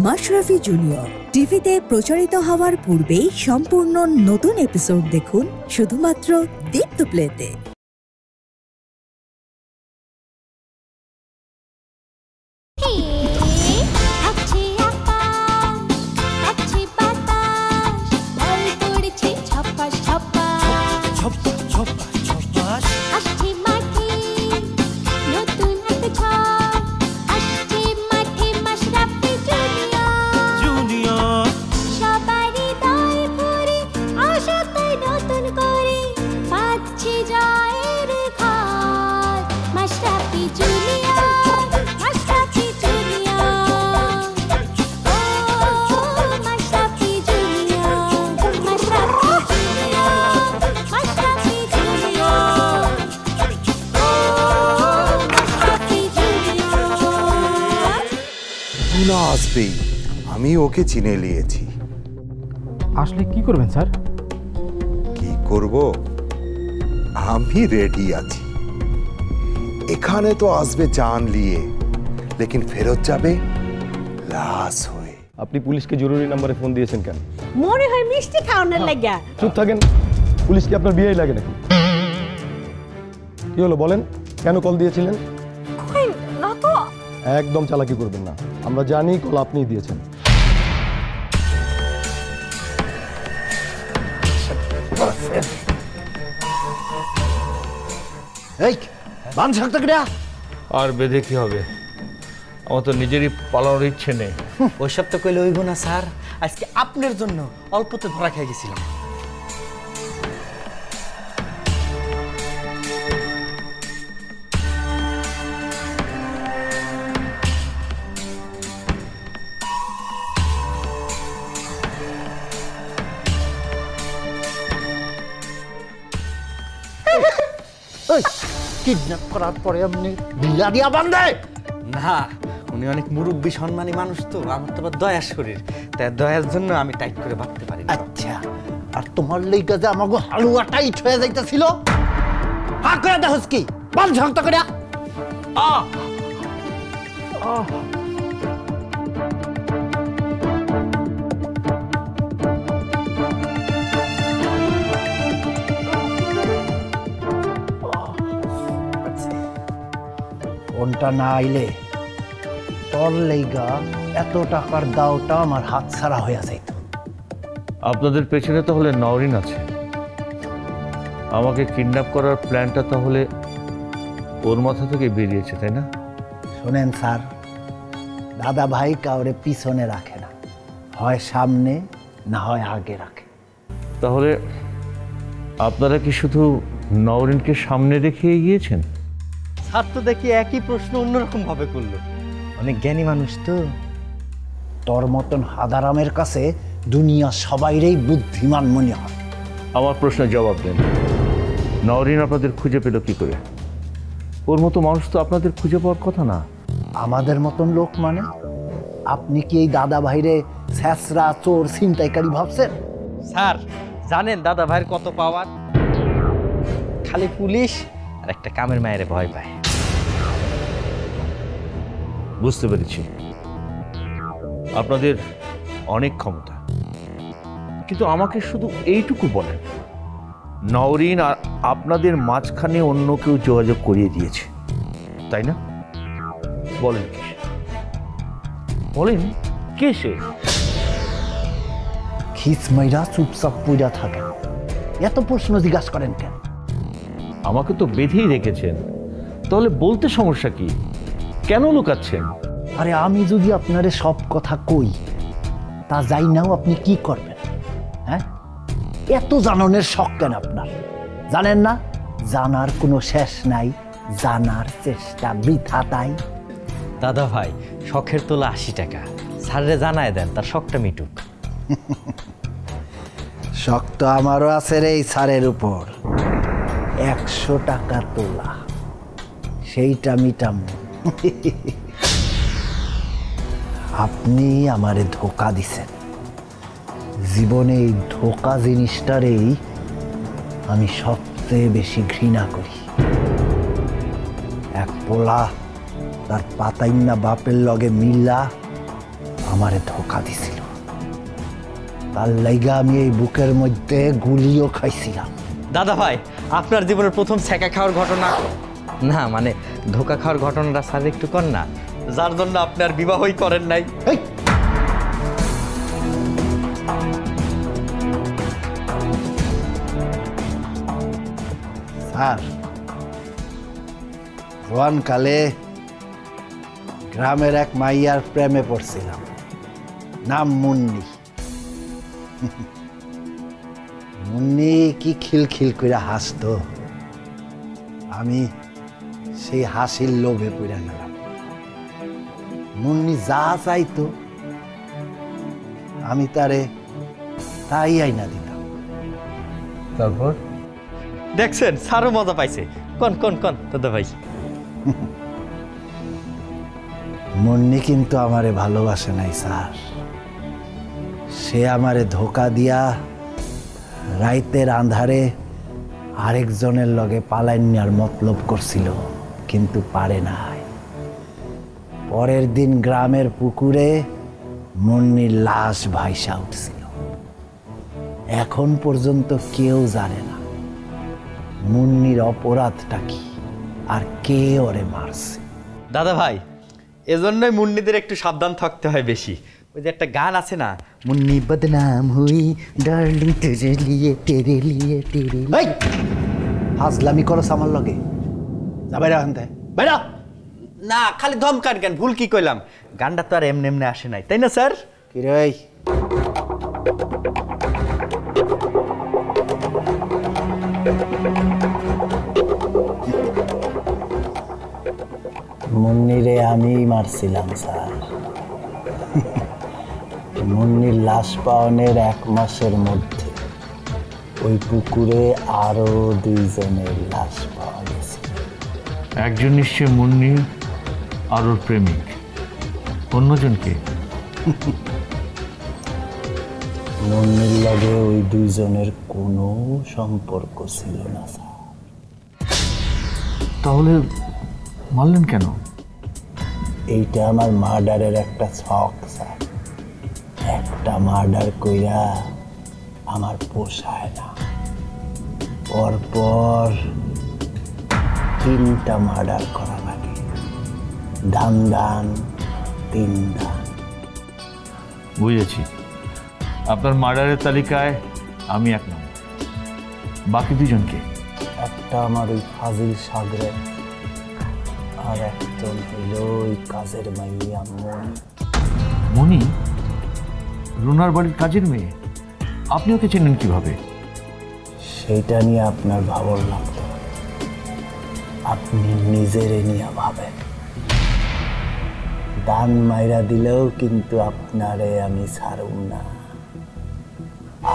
Mashrafe junior টিভিতে প্রচারিত হওয়ার পূর্বেই সম্পূর্ণ নতুন এপিসোড দেখুন শুধুমাত্র দীপ্ত প্লেতে। আসবেই, আমি ওকে চিনে নিয়েছি। আসলে কি করবেন স্যার? কি করব, আমি রেডি আছি। এখানে তো আসবে জান নিয়ে, লেকিন ফেরত যাবে লাশ হয়ে। আপনি পুলিশকে জরুরি নম্বরে ফোন দিয়েছেন কেন? মনে হয় মিষ্টি খাওয়ানোর লাগিয়া। চুপ থাকেন, পুলিশকে আপনার বিয়েই লাগে নাকি? কি হলো বলেন, কেন কল দিয়েছিলেন? না তো। একদম চালাকি করবেন না, আমরা জানি কল আপনিই দিয়েছেন। আর বেঁধে কি হবে, আমার তো নিজেরই পালানোর ইচ্ছে নেই। ওইসব তো কইলে হইব না স্যার, আজকে আপনার জন্য অল্পতে ধরা খেয়ে গেছিলাম। কিডন্যাপ করার পরে এমনি ঢিলা দিয়া বান্ধে না, উনি অনেক মুরব্বী সম্মানী মানুষ তো, আমার তো দয়ার শরীর, তাই দয়ার জন্য আমি টাইট করে ভাবতে পারি। আচ্ছা, আর তোমার লেগা যে আমাকে হালুয়া টাইট হয়ে যাইতেছিল, হা করে দেখোস কি বাল ঝক্ত করে কোনটা না আইলে তোর লেগা এত টাকার দাওটা আমার হাত ছাড়া হয়ে যাইত। আপনাদের পেছনে তাহলে নওরিন আছে, আমাকে কিডন্যাপ করার প্ল্যানটা তাহলে ওর মাথা থেকে বেরিয়েছে, তাই না? শোনেন স্যার, দাদা ভাই কাউরে পিছনে রাখে না, হয় সামনে না হয় আগে রাখে। তাহলে আপনারা কি শুধু নওরিনকে সামনে রেখে এগিয়েছেন? স্যার তো দেখি একই প্রশ্ন অন্যরকম ভাবে করলো, অনেক জ্ঞানী মানুষ তো। তোর মতন হাদারামের কাছে দুনিয়া সবাইরই বুদ্ধিমান মনে হয়। আমার প্রশ্নের জবাব দেন, নওরিন আপনাদের খুঁজে পেল কি করে? ওর মতো মানুষ তো আপনাদের খুঁজে পাওয়ার কথা না। আমাদের মতন লোক মানে? আপনি কি এই দাদা ভাইরে ছ্যাঁচড়া চোর ছিনতাইকারী ভাবছেন? স্যার জানেন দাদা ভাইয়ের কত পাওয়ার? খালি পুলিশ আর একটা কামের মায়ের ভয় পায়। বুঝতে পেরেছি, আপনাদের অনেক ক্ষমতা, কিন্তু আমাকে শুধু এইটুকু বলেন, নওরিন আর আপনাদের মাঝখানে অন্য কেউ যোগাযোগ করিয়ে দিয়েছে, তাই না? বলেন কি, বলেন কে সে? খিচমাইরা চুপচাপ পুইরা থাকে, এত প্রশ্ন জিজ্ঞাসা করেন কেন? আমাকে তো বেঁধেই রেখেছেন, তাহলে বলতে সমস্যা কি? কেন লুকাচ্ছেন? আরে আমি যদি আপনারে সব কথা কই, তা যাই নাও আপনি কি করবেন? হ্যাঁ, এত জানানোর শখ কেন আপনার? জানেন না জানার কোনো শেষ নাই, জানার চেষ্টা বৃথা তাই। দাদা ভাই শখের তোলা 80 টাকা, স্যারে জানায় দেন তার শখটা মিটুক। শখ তো আমারও আছে রে এই স্যারের উপর, 100 টাকা তোলা, সেইটা মিটাম। আপনি আমারে ধোকা দিছেন, জীবনে এই ধোকা জিনিসটারেই আমি সবচেয়ে বেশি ঘৃণা করি। এক পোলা তার পাতাইন্না বাপের লগে মিল্লা আমারে ধোকা দিছিল। তার লাইগা আমি এই বুকের মধ্যে গুলিও খাইছিলাম। দাদা ভাই, আপনার জীবনের প্রথম ছ্যাঁকা খাওয়ার ঘটনা, না মানে ধোকা খাওয়ার ঘটনাটা স্যার একটু কর না, যার জন্য আপনার বিবাহই করেন নাই। এই! স্যার, জোয়ান কালে গ্রামের এক মাইয়ার প্রেমে পড়ছিলাম, নাম মুন্নি। মুন্নি কি খিলখিল করে হাসতো, আমি সেই হাসির লোভে পড়ে গেলাম। মুন্নি যা চাইতো আমি তারে তাই আইনা দিতাম। তারপর দেখছেন স্যারও মজা পাইছে। কোন কোন কোন দাদা ভাই। মুন্নি কিন্তু আমারে ভালোবাসে নাই স্যার, সে আমারে ধোকা দিয়া রাইতের আন্ধারে আরেকজনের লগে পালাইনার মতলব করছিল, কিন্তু পারে নাই। পরের দিন গ্রামের পুকুরে মুন্নির লাশ ভাইসা উঠছিল। এখন পর্যন্ত কেউ জানে না মুন্নির অপরাধটা কি আর কে ওরে মারছে। দাদা ভাই, এজন্যই মুন্নিদের একটু সাবধান থাকতে হয় বেশি। ওই যে একটা গান আছে না, মুন্নি বদনাম হুই ডার্লিং তেরে লিয়ে তেরে লিয়ে তেরে। এই হাজলামি করস আমার লগে, যা বাইরে আনতে বাইরা। না খালি ধমকান কেন, ভুল কি কইলাম? গানটা তো আর এমনি এমনি আসে নাই, তাই না স্যার? কি রে মুন্নিরে আমি মারছিলাম স্যার। মুন্নির লাশ পাওয়ানোর 1 মাসের মধ্যে ওই পুকুরে আরো 2 জনের লাশ পাওয়া গেছে। একজন নিশ্চয় মুন্নি আর ওর প্রেমিক, অন্যজনকে? মুন্নির লগে ওই 2 জনের কোনো সম্পর্ক ছিল না স্যার। তাহলে মারলেন কেন? এইটা আমার মার্ডারের একটা ছক স্যার। একটা মার্ডার কইরা আমার পোষায় না, পরপর 3টা মার্ডার করা লাগে। দান দান 3 দান। বুঝেছি, আপনার মার্ডারের তালিকায় আমি 1 নম্বর, বাকি 2 জনকে? একটা আমার ওই ফাজিল সাগরে, আর একজন হইল ওই কাজের মাইয়া মনি। মনি? রুনার বাড়ির কাজের মেয়ে? আপনি ওকে চেনেন কিভাবে? সেইটা নিয়ে আপনার ভাবর লাগতো, আপনি নিজের নিয়ে ভাবেন। দান মাইরা দিলেও কিন্তু আপনারে আমি ছাড়ব না।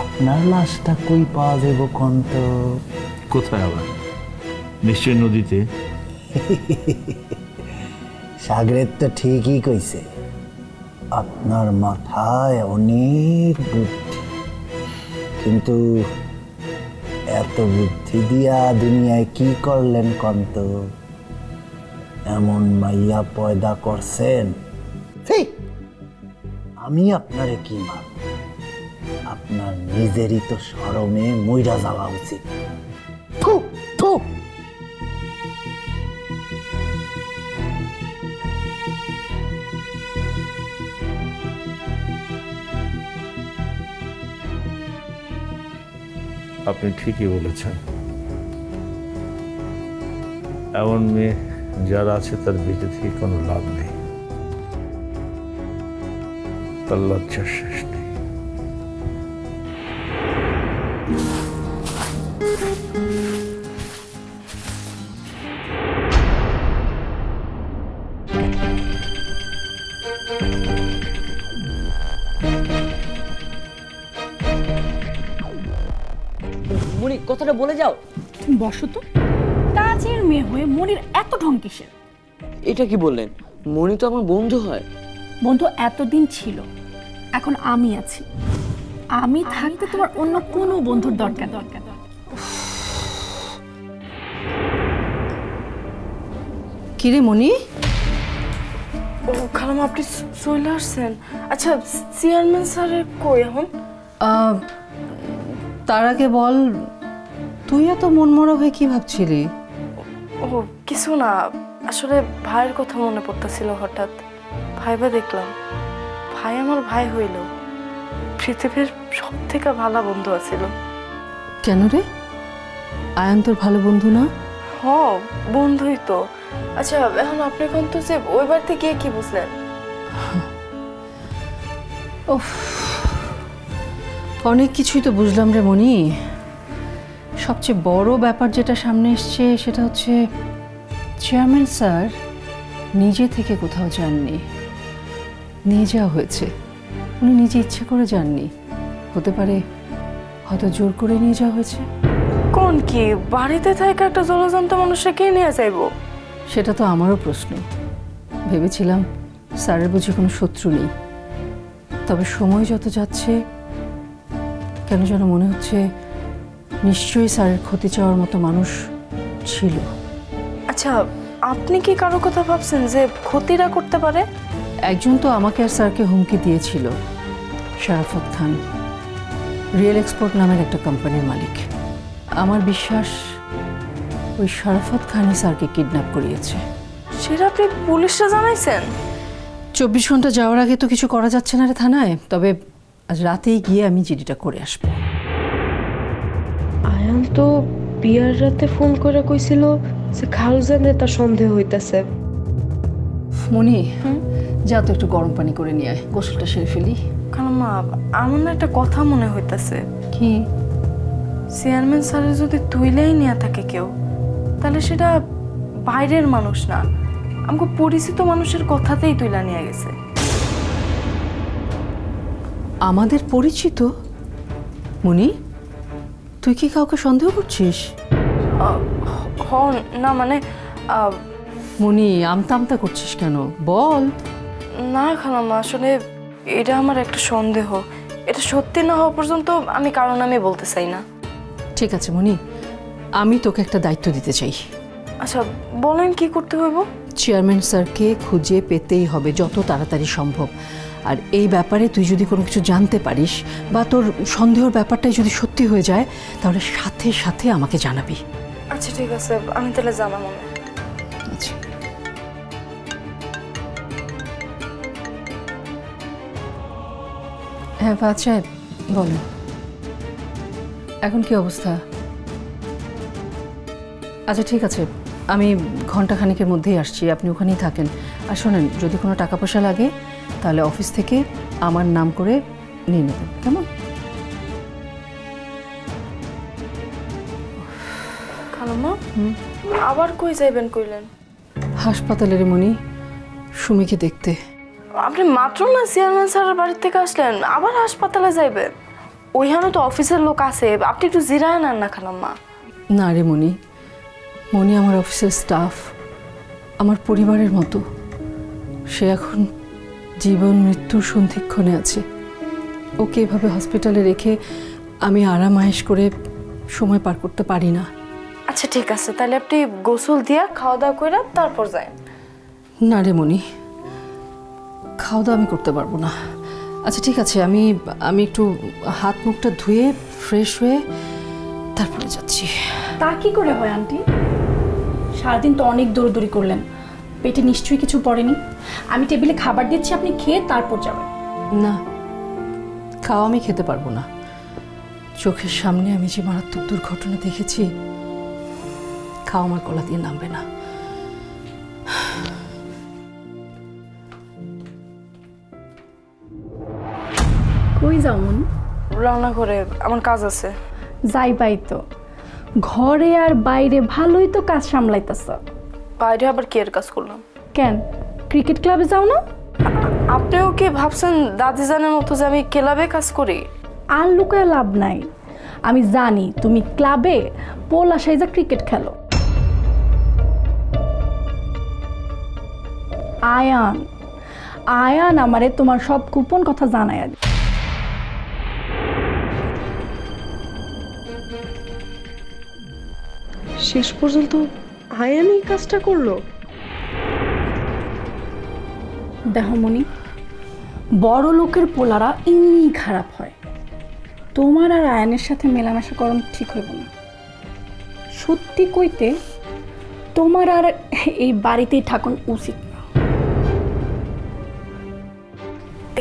আপনার লাশটা কই পাওয়া যাব কোন তো? কোথায় আবার? নিশ্চয় নদীতে। সাগরের তো ঠিকই কইছে, আপনার মাথায় অনেক বুদ্ধি, কিন্তু এত বুদ্ধি দিয়া দুনিয়ায় কি করলেন কন্ত? এমন মাইয়া পয়দা করছেন, আমি আপনারে কি মানব? আপনার নিজেরই তো শরমে মইরা যাওয়া উচিত। থু থু। আপনি ঠিকই বলেছেন, এমন মেয়ে যারা আছে তার বেঁচে থেকে কোনো লাভ নেই, তার লজ্জার শেষ নেই। মনি কথাটা বলে যাও। তুমি বসো তো, কাজের মেয়ে হয়ে মনির এত ঢং কিসের? এটা কি বললেন? মনি তো আমার বন্ধু হয়। বন্ধু এতদিন ছিল, এখন আমি আছি। আমি থাকতে তোমার অন্য কোনো বন্ধুর দরকার। কিরে মনি, ও খালাম্মা, আপনি চলে আসছেন? আচ্ছা, চেয়ারম্যান স্যারের কই এখন? তার আগে বল, তুই এত মনমরা হয়ে কি ভাবছিলি? ও কিছু না, আসলে ভাইয়ের কথা মনে পড়তেছিল হঠাৎ। ভাইবা দেখলাম ভাই আমার ভাই হইল, পৃথিবীর সব থেকে ভালো বন্ধু আছিল। কেন রে, আয়ান তোর ভালো বন্ধু না? হ, বন্ধুই তো। আচ্ছা, এখন আপনি কোন তো যে ওই বাড়িতে গিয়ে কি বুঝলেন? অনেক কিছুই তো বুঝলাম রে মনি। সবচেয়ে বড় ব্যাপার যেটা সামনে এসছে সেটা হচ্ছে চেয়ারম্যান স্যার নিজে থেকে কোথাও যাননি, নিয়ে যাওয়া হয়েছে। উনি নিজে ইচ্ছে করে যাননি, হতে পারে হয়তো জোর করে নিয়ে যাওয়া হয়েছে। কোন কি বাড়িতে থাকা একটা জলজন্ত মানুষকে কে নিয়ে যাইব? সেটা তো আমারও প্রশ্ন। ভেবেছিলাম স্যারের বুঝি কোনো শত্রু নেই, তবে সময় যত যাচ্ছে কেন যেন মনে হচ্ছে নিশ্চয়ই স্যারের ক্ষতি চাওয়ার মতো মানুষ ছিল। আচ্ছা, আপনি কি কারো কথা ভাবছেন যে ক্ষতিটা করতে পারে? একজন তো আমাকে আর স্যারকে হুমকি দিয়েছিল, শরাফত খান, রিয়েল এক্সপোর্ট নামের একটা কোম্পানির মালিক। আমার বিশ্বাস ওই শরাফত খানই স্যারকে কিডন্যাপ করিয়েছে। সেটা আপনি পুলিশে জানাইছেন? 24 ঘন্টা যাওয়ার আগে তো কিছু করা যাচ্ছে না রে থানায়, তবে আজ রাতেই গিয়ে আমি জিডিটা করে আসবো। আয়ান তো বিয়ার রাতে ফোন করে কইছিল যে খালজানে তার সন্দেহ হইতাছে। মনি, যা তো একটু গরম পানি করে নিয়ে আয়, গোসলটা সেরে ফেলি। খালাম্মা, আমার না একটা কথা মনে হইতাছে। কি? চেয়ারম্যান স্যারের যদি তুইলাই নিয়ে থাকে কেউ, তাহলে সেটা বাইরের মানুষ না, আমাকে পরিচিত মানুষের কথাতেই তুইলা নিয়ে গেছে। আমাদের পরিচিত? মনি, তুই কি কাউকে সন্দেহ করছিস? না মানে মনি, আমতা আমতা করছিস কেন, বল। না খালাম্মা, আসলে এটা আমার একটা সন্দেহ। এটা সত্যি না হওয়া পর্যন্ত আমি কারণ আমি বলতে চাই না। ঠিক আছে মনি, আমি তোকে একটা দায়িত্ব দিতে চাই। আচ্ছা বলেন, কি করতে হইব? চেয়ারম্যান স্যারকে খুঁজে পেতেই হবে যত তাড়াতাড়ি সম্ভব। আর এই ব্যাপারে তুই যদি কোনো কিছু জানতে পারিস বা তোর সন্দেহের ব্যাপারটাই যদি সত্যি হয়ে যায়, তাহলে সাথে সাথে আমাকে জানাবি। আচ্ছা ঠিক আছে, আমি তাহলে জানাবো। আচ্ছা। হ্যাঁ ফাহাদ সাহেব বলেন, এখন কি অবস্থা? আচ্ছা ঠিক আছে, আমি ঘন্টাখানেকের মধ্যেই আসছি, আপনি ওখানেই থাকেন। আর শোনেন, যদি কোনো টাকা পয়সা লাগে তাহলে অফিস থেকে আমার নাম করে নিয়ে নেবেন, কেমন? খালাম্মা, আবার কই যাইবেন কইলেন? হাসপাতালের মনি, সুমিকে দেখতে। আপনি মাত্র না চেয়ারম্যান স্যারের বাড়ি থেকে আসলেন, আবার হাসপাতালে যাইবেন? ওইখানে তো অফিসের লোক আছে, আপনি একটু জিরায় নেন না খালাম্মা। না রে মনি, মনি আমার অফিসের স্টাফ, আমার পরিবারের মতো। সে এখন জীবন মৃত্যুর সন্ধিক্ষণে আছে। ওকে এভাবে হসপিটালে রেখে আমি আরাম আয়েশ করে সময় পার করতে পারি না। আচ্ছা ঠিক আছে, তাহলে আপনি গোসল দিয়া খাওয়া দাওয়া করে তারপর যান। না রে মনি, খাওয়া দাওয়া আমি করতে পারবো না। আচ্ছা ঠিক আছে, আমি একটু হাত মুখটা ধুয়ে ফ্রেশ হয়ে তারপরে যাচ্ছি। তা কি করে হয় আন্টি? সারাদিন তো অনেক দৌড়দৌড়ি করলেন, পেটে নিশ্চয়ই কিছু পড়েনি। আমি টেবিলে খাবার দিচ্ছি, আপনি খেয়ে তারপর যাবেন। না, খাওয়া আমি খেতে পারবো না। চোখের সামনে আমি যে মারাত্মক দুর্ঘটনা দেখেছি, খাওয়া আমার গলা দিয়ে নামবে না। কই যামুন? রান্না করে, আমার কাজ আছে। যাই পাই তো, ঘরে আর বাইরে ভালোই তো কাজ সামলাইতেছ। বাইরে আবার কি এর কাজ করলাম? কেন, ক্রিকেট ক্লাবে যাও না? আপনিও কি ভাবছেন দাদি জানের মতো যে আমি ক্লাবে কাজ করি? আর লুকায় লাভ নাই, আমি জানি তুমি ক্লাবে পোলা সাইজা ক্রিকেট খেলো। আয়ান আয়ান আমারে তোমার সব গোপন কথা জানায়। শেষ পর্যন্ত আয়ান এই কাজটা করলো? দেখো মনি, বড় লোকের পোলারা এমনি খারাপ হয়। তোমার আর আয়নের সাথে মেলামেশা করম ঠিক হইব না। সত্যি কইতে তোমার আর এই বাড়িতেই থাকুন উচিত না।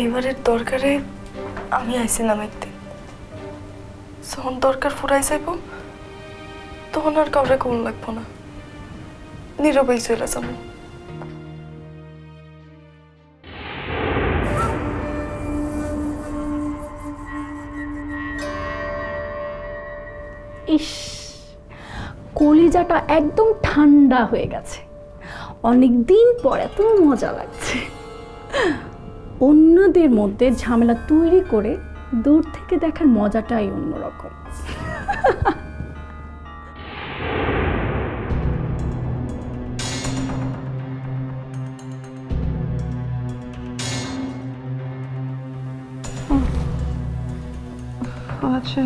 এবারের দরকারে আমি আইছিলাম একদিন, যখন দরকার ফুরাই যাইব তখন আর কাউরে কোন লাগবো না, নীরবেই চলে যাবো। ইস, কলিজাটা একদম ঠান্ডা হয়ে গেছে। অনেক দিন পর এত মজা লাগছে। অন্যদের মধ্যে ঝামেলা তৈরি করে দূর থেকে দেখার মজাটাই অন্যরকম। আচ্ছা,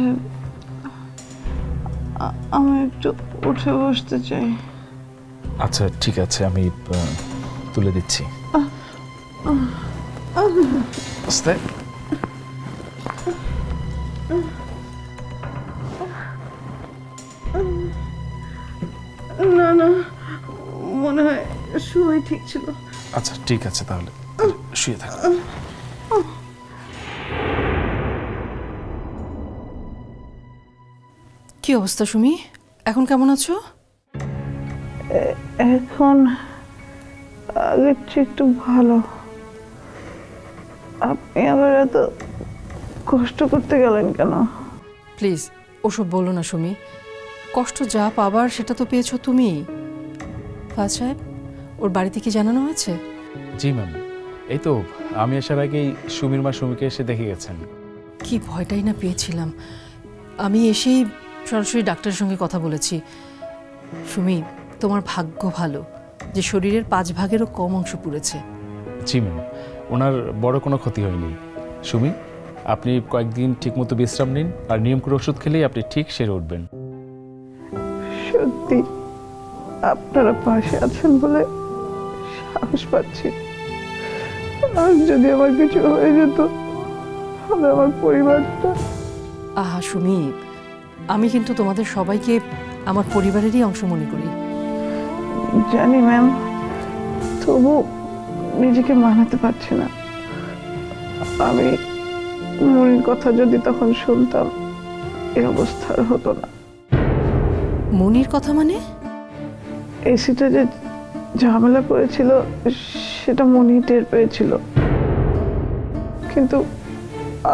আমি একটু উঠে বসতে চাই। আচ্ছা ঠিক আছে, আমি তুলে দিচ্ছি। আস্তে। না না, মনে হয় শুয়ে ঠিক ছিল। আচ্ছা ঠিক আছে, তাহলে শুয়ে থাক। কি অবস্থা সুমি, এখন কেমন আছো? এখন আগের চেয়ে একটু ভালো। আপনি আবার এত কষ্ট করতে গেলেন কেন? প্লিজ ওসব বলো না সুমি, কষ্ট যা পাবার সেটা তো পেয়েছো তুমি। ফাজ সাহেব, ওর বাড়িতে কি জানানো হয়েছে? জি ম্যাম, এই তো আমি আসার আগেই সুমির মা সুমিকে এসে দেখে গেছেন। কি ভয়টাই না পেয়েছিলাম। আমি এসেই সরাসরি ডাক্তারের সঙ্গে কথা বলেছি। সুমি, তোমার ভাগ্য ভালো যে শরীরের 5 ভাগেরও কম অংশ পুড়েছে। জি ম্যাম, ওনার বড় কোনো ক্ষতি হয়নি। সুমি, আপনি কয়েকদিন ঠিকমতো বিশ্রাম নিন আর নিয়ম করে ওষুধ খেলেই আপনি ঠিক সেরে উঠবেন। সত্যি আপনারা পাশে আছেন বলে সাহস পাচ্ছি। আর যদি আমার কিছু হয়ে যেত তাহলে আমার পরিবারটা। আহা সুমি, আমি কিন্তু তোমাদের সবাইকে আমার পরিবারেরই অংশ মনে করি। জানি ম্যাম, তবু নিজেকে মানাতে পারছি না। আমি মনির কথা যদি তখন শুনতাম এই অবস্থা হতো না। মনির কথা মানে? এসিটা যে ঝামেলা করেছিল সেটা মনি টের পেয়েছিল, কিন্তু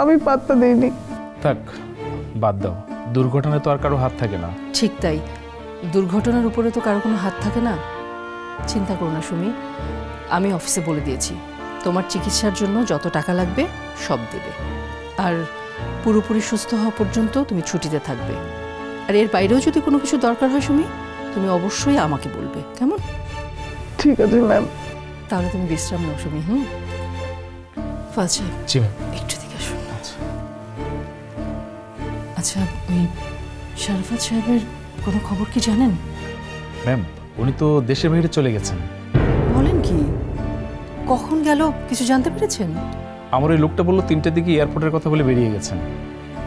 আমি পাত্তা দিইনি। থাক, বাদ দাও। দুর্ঘটনায় তো আর কারো হাত থাকে না। ঠিক তাই, দুর্ঘটনার উপরে তো কারো কোনো হাত থাকে না। চিন্তা করো না সুমি, আমি অফিসে বলে দিয়েছি তোমার চিকিৎসার জন্য যত টাকা লাগবে সব দেবে। আর পুরোপুরি সুস্থ হওয়া পর্যন্ত তুমি ছুটিতে থাকবে। আর এর বাইরেও যদি কোনো কিছু দরকার হয় সুমি, তুমি অবশ্যই আমাকে বলবে, কেমন? ঠিক আছে ম্যাম। তাহলে তুমি বিশ্রাম নাও সুমি। ফাজ সাহেব, জি ম্যাম। একটু দিকে আসুন। আচ্ছা, ওই শারাফাত সাহেবের কোনো খবর কি জানেন? ম্যাম, উনি তো দেশের বাইরে চলে গেছেন। বলেন কি? কখন গেল কিছু জানতে পেরেছেন? আমার ওই লোকটা বললো 3টের দিকে এয়ারপোর্টের কথা বলে বেরিয়ে গেছেন।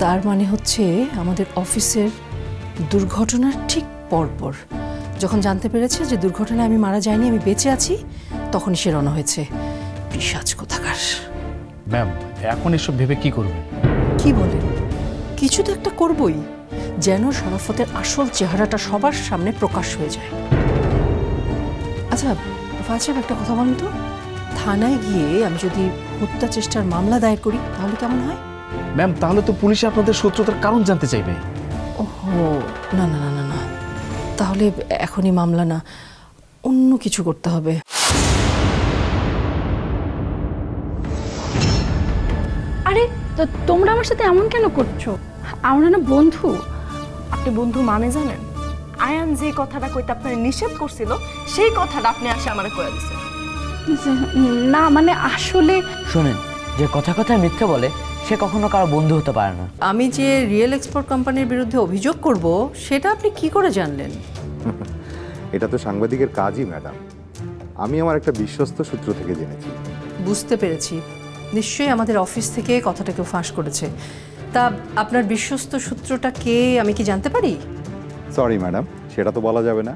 তার মানে হচ্ছে আমাদের অফিসের দুর্ঘটনার ঠিক পরপর যখন জানতে পেরেছে যে দুর্ঘটনায় আমি মারা যাইনি, আমি বেঁচে আছি, তখনই সে রওনা হয়েছে। পিশাচ কোথাকার। ম্যাম, এখন এসব ভেবে কি করবেন? কি বলেন? কিছু তো একটা করবই, যেন শরাফতের আসল চেহারাটা সবার সামনে প্রকাশ হয়ে যায়। আচ্ছা ফাজ সাহেব, একটা কথা বলুন তো, থানায় গিয়ে আমি যদি হত্যা চেষ্টার মামলা দায়ের করি তাহলে কেমন হয়? ম্যাম, তাহলে তো পুলিশে আপনাদের শত্রুতার কারণ জানতে চাইবে। ওহো, না না না না না, তাহলে এখনই মামলা না, অন্য কিছু করতে হবে। আরে তোমরা আমার সাথে এমন কেন করছো? আমরা না বন্ধু। আপনি বন্ধু মানে জানেন? আয়ান যে কথাটা কইতে আপনার নিষেধ করছিল সেই কথাটা আপনি আসে আমারে কয়ে দিছেন। না মানে আসলে শোনেন, যে কথা কথায় মিথ্যে বলে সে কখনো কারো বন্ধু হতে পারে না। আমি যে রিয়েল এক্সপোর্ট কোম্পানির বিরুদ্ধে অভিযোগ করব সেটা আপনি কি করে জানলেন? এটা তো সাংবাদিকের কাজই ম্যাডাম। আমি আমার একটা বিশ্বস্ত সূত্র থেকে জেনেছি। বুঝতে পেরেছি, নিশ্চয়ই আমাদের অফিস থেকে কথাটা কেউ ফাঁস করেছে। তা আপনার বিশ্বস্ত সূত্রটা কে, আমি কি জানতে পারি? সরি ম্যাডাম, সেটা তো বলা যাবে না।